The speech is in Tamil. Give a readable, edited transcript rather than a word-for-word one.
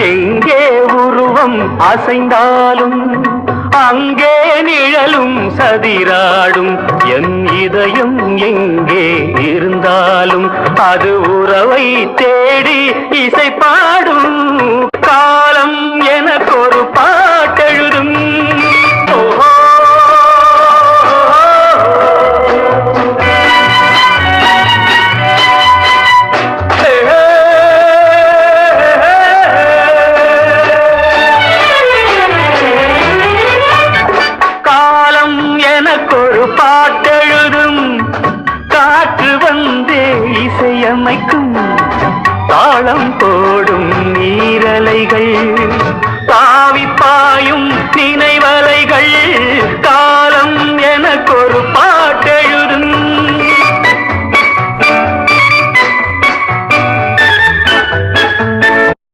எங்கே உருவம் அசைந்தாலும் அங்கே நிழலும் சதிராடும் என் இதயம் எங்கே இருந்தாலும் அது உறவை தேடி இசை பாடும் காலம் எனக்கு ஒரு பாட்டெழுதும் எனக்கொரு பாட்டெழுதும் காற்று வந்தே இசையமைக்கும் தாளம் போடும் நீரலைகள்